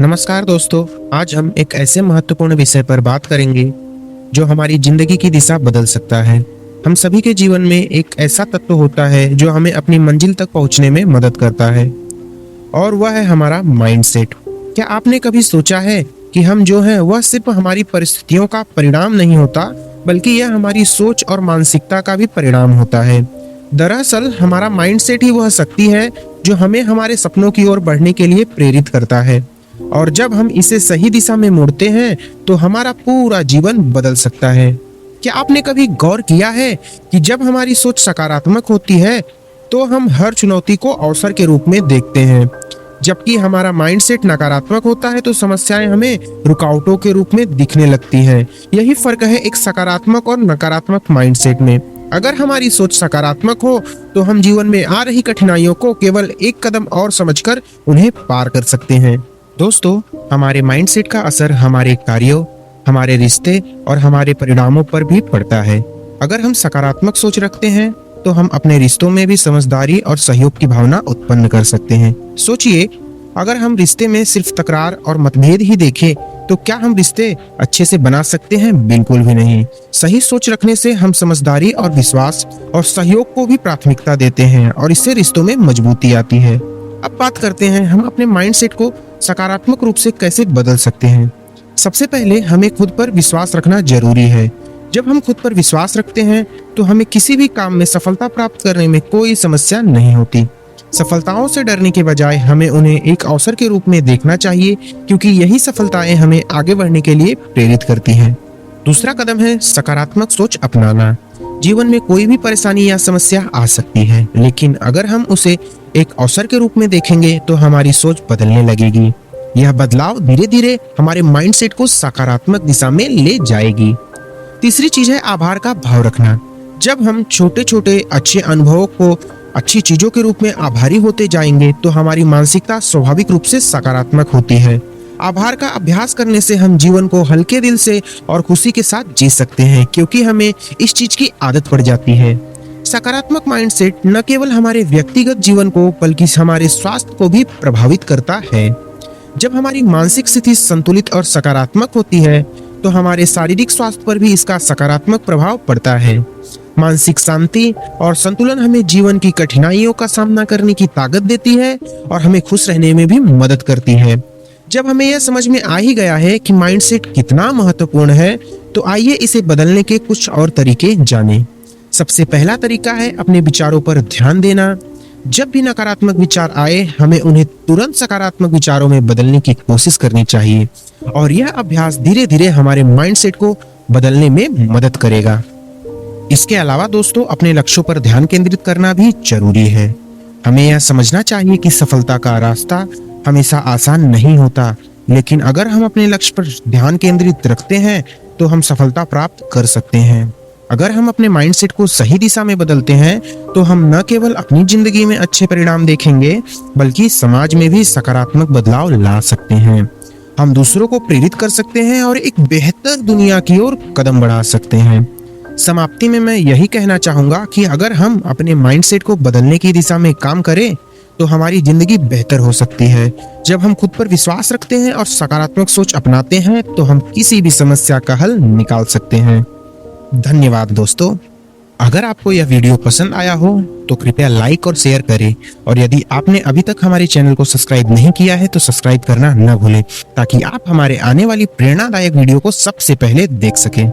नमस्कार दोस्तों। आज हम एक ऐसे महत्वपूर्ण विषय पर बात करेंगे जो हमारी जिंदगी की दिशा बदल सकता है। हम सभी के जीवन में एक ऐसा तत्व होता है जो हमें अपनी मंजिल तक पहुंचने में मदद करता है, और वह है हमारा माइंडसेट। क्या आपने कभी सोचा है कि हम जो हैं वह सिर्फ हमारी परिस्थितियों का परिणाम नहीं होता, बल्कि यह हमारी सोच और मानसिकता का भी परिणाम होता है। दरअसल हमारा माइंडसेट ही वह शक्ति है जो हमें हमारे सपनों की ओर बढ़ने के लिए प्रेरित करता है, और जब हम इसे सही दिशा में मोड़ते हैं तो हमारा पूरा जीवन बदल सकता है। क्या आपने कभी गौर किया है कि जब हमारी सोच सकारात्मक होती है तो हम हर चुनौती को अवसर के रूप में देखते हैं, जबकि हमारा माइंडसेट नकारात्मक होता है तो समस्याएं हमें रुकावटों के रूप में दिखने लगती हैं। यही फर्क है एक सकारात्मक और नकारात्मक माइंडसेट में। अगर हमारी सोच सकारात्मक हो तो हम जीवन में आ रही कठिनाइयों को केवल एक कदम और समझकर उन्हें पार कर सकते हैं। दोस्तों, हमारे माइंडसेट का असर हमारे कार्यों, हमारे रिश्ते और हमारे परिणामों पर भी पड़ता है। अगर हम सकारात्मक सोच रखते हैं तो हम अपने रिश्तों में भी समझदारी और सहयोग की भावना उत्पन्न कर सकते हैं। सोचिए, अगर हम रिश्ते में सिर्फ तकरार और मतभेद ही देखें तो क्या हम रिश्ते अच्छे से बना सकते हैं? बिल्कुल भी नहीं। सही सोच रखने से हम समझदारी और विश्वास और सहयोग को भी प्राथमिकता देते हैं, और इससे रिश्तों में मजबूती आती है। अब बात करते हैं हम अपने माइंडसेट को सकारात्मक रूप से कैसे बदल सकते हैं। सबसे पहले हमें खुद पर विश्वास रखना जरूरी है। जब हम खुद पर विश्वास रखते हैं तो हमें किसी भी काम में सफलता प्राप्त करने में कोई समस्या नहीं होती। सफलताओं से डरने के बजाय हमें उन्हें एक अवसर के रूप में देखना चाहिए, क्योंकि यही सफलताएं हमें आगे बढ़ने के लिए प्रेरित करती हैं। दूसरा कदम है सकारात्मक सोच अपनाना। जीवन में कोई भी परेशानी या समस्या आ सकती है, लेकिन अगर हम उसे एक अवसर के रूप में देखेंगे तो हमारी सोच बदलने लगेगी। यह बदलाव धीरे धीरे हमारे माइंडसेट को सकारात्मक दिशा में ले जाएगी। तीसरी चीज है आभार का भाव रखना। जब हम छोटे छोटे अच्छे अनुभवों को अच्छी चीजों के रूप में आभारी होते जाएंगे तो हमारी मानसिकता स्वाभाविक रूप से सकारात्मक होती है। आभार का अभ्यास करने से हम जीवन को हल्के दिल से और खुशी के साथ जी सकते हैं, क्योंकि हमें इस चीज की आदत पड़ जाती है। सकारात्मक माइंडसेट न केवल हमारे व्यक्तिगत जीवन को बल्कि हमारे स्वास्थ्य को भी प्रभावित करता है। जब हमारी मानसिक स्थिति संतुलित और सकारात्मक होती है तो हमारे शारीरिक स्वास्थ्य पर भी इसका सकारात्मक प्रभाव पड़ता है। मानसिक शांति और संतुलन हमें जीवन की कठिनाइयों का सामना करने की ताकत देती है और हमें खुश रहने में भी मदद करती है। जब हमें यह समझ में आ ही गया है कि माइंडसेट कितना महत्वपूर्ण है, तो आइए इसे बदलने के कुछ और तरीके जानें। सबसे पहला तरीका है अपने विचारों पर ध्यान देना। जब भी नकारात्मक विचार आए, हमें उन्हें तुरंत सकारात्मक विचारों में बदलने की कोशिश करनी चाहिए, और यह अभ्यास धीरे धीरे हमारे माइंडसेट को बदलने में मदद करेगा। इसके अलावा दोस्तों, अपने लक्ष्यों पर ध्यान केंद्रित करना भी जरूरी है। हमें यह समझना चाहिए कि सफलता का रास्ता हमेशा आसान नहीं होता, लेकिन अगर हम अपने लक्ष्य पर ध्यान केंद्रित रखते हैं तो हम सफलता प्राप्त कर सकते हैं। अगर हम अपने माइंडसेट को सही दिशा में बदलते हैं तो हम न केवल अपनी जिंदगी में अच्छे परिणाम देखेंगे, बल्कि समाज में भी सकारात्मक बदलाव ला सकते हैं। हम दूसरों को प्रेरित कर सकते हैं और एक बेहतर दुनिया की ओर कदम बढ़ा सकते हैं। समाप्ति में मैं यही कहना चाहूंगा कि अगर हम अपने माइंडसेट को बदलने की दिशा में काम करें तो हमारी जिंदगी बेहतर हो सकती है। जब हम खुद पर विश्वास रखते हैं और सकारात्मक सोच अपनाते हैं तो हम किसी भी समस्या का हल निकाल सकते हैं। धन्यवाद दोस्तों। अगर आपको यह वीडियो पसंद आया हो तो कृपया लाइक और शेयर करें, और यदि आपने अभी तक हमारे चैनल को सब्सक्राइब नहीं किया है तो सब्सक्राइब करना न भूलें, ताकि आप हमारे आने वाली प्रेरणादायक वीडियो को सबसे पहले देख सकें।